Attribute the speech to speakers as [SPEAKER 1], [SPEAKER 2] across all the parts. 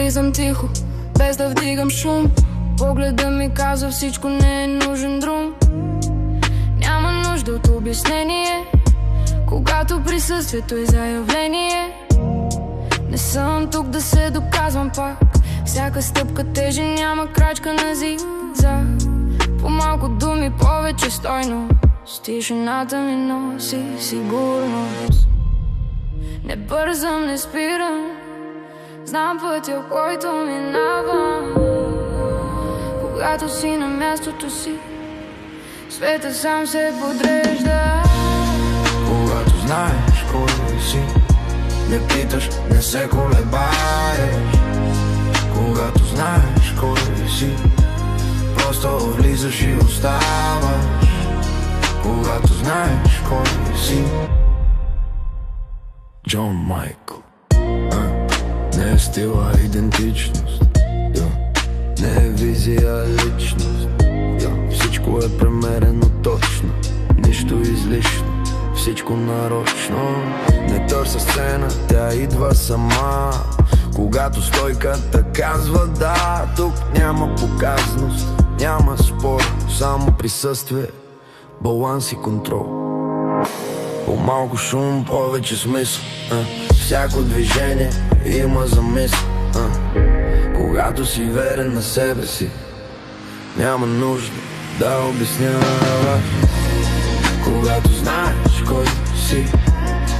[SPEAKER 1] Влизам тихо, без да вдигам шум. Погледа ми казва всичко, не е нужен друг. Няма нужда от обяснение, когато присъствието е заявление. Не съм тук да се доказвам пак. Всяка стъпка тежи, няма крачка на зигзаг. По-малко думи, повече стойност. Тишината ми носи сигурност. Не бързам, не спирам. Знам пътя, който минавам. Когато си на мястото си, света сам се подрежда.
[SPEAKER 2] Когато знаеш кой си, не питаш, не се колебаеш. Когато знаеш кой си, просто влизаш и оставаш. Когато знаеш кой си. Джон Майкъл. Не е стила, идентичност. Не е визия, личност. Всичко е премерено точно, нищо излишно, всичко нарочно. Не търся сцена, тя идва сама. Когато стойката казва да, тук няма показност, няма спор, само присъствие, баланс и контрол. По-малко шум, повече смисъл. Всяко движение има замисъл. Когато си верен на себе си, няма нужда да обясняваш. Когато знаеш кой си,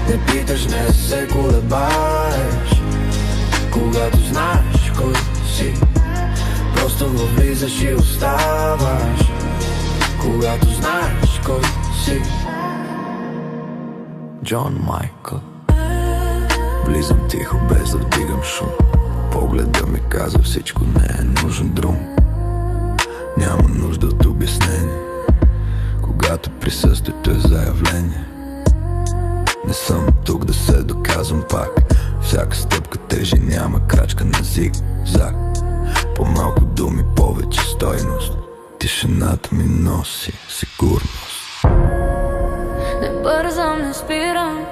[SPEAKER 2] не питаш, не се колебаеш. Когато знаеш кой си, просто влизаш и оставаш. Когато знаеш кой си. Джон Майкъл. Влизам тихо, без да вдигам шум. Погледа ми казва всичко, не е нужен друг. Няма нужда от обяснение, когато присъствието е заявление. Не съм тук да се доказвам пак. Всяка стъпка тежи, няма крачка на зигзаг. По-малко думи, повече стойност. Тишината ми носи сигурност.
[SPEAKER 1] Не бързам, не спирам.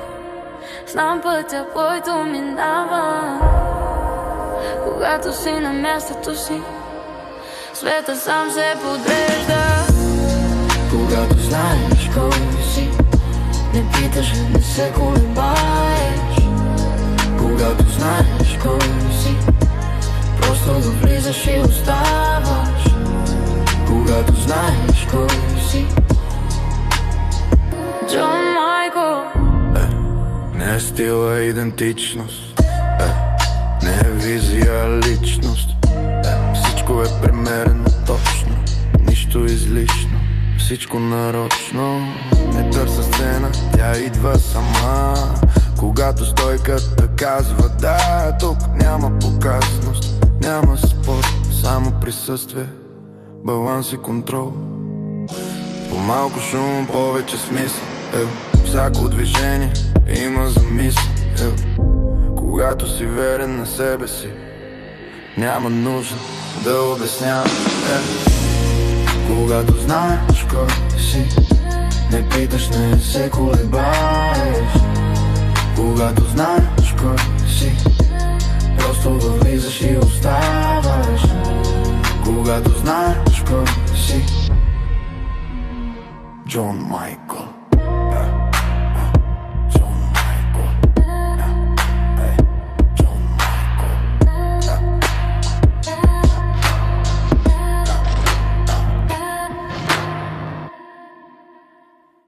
[SPEAKER 1] Знам пътя, който минава. Когато си на мястото си, света сам се подрежда.
[SPEAKER 2] Когато знаеш кой си,
[SPEAKER 1] не питаш, не се колебаеш.
[SPEAKER 2] когато знаеш кой си,
[SPEAKER 1] просто влизаш и оставаш.
[SPEAKER 2] когато знаеш кой си.
[SPEAKER 1] Джон Майкъл.
[SPEAKER 2] Не е стила, идентичност. Не е визия, личност. Всичко е премерено точно, нищо излишно, всичко нарочно. Не търся сцена, тя идва сама. Когато стойката казва да, тук няма показност, няма спор, само присъствие, баланс и контрол. По-малко шум, повече смисъл. Всяко движение има замисъл. Когато си верен на себе си, няма нужда да обясняваш. Когато знаеш кой си, не питаш, не се колебаеш. Когато знаеш кой си, просто влизаш и оставаш. Когато знаеш кой си. Джон Майкъл.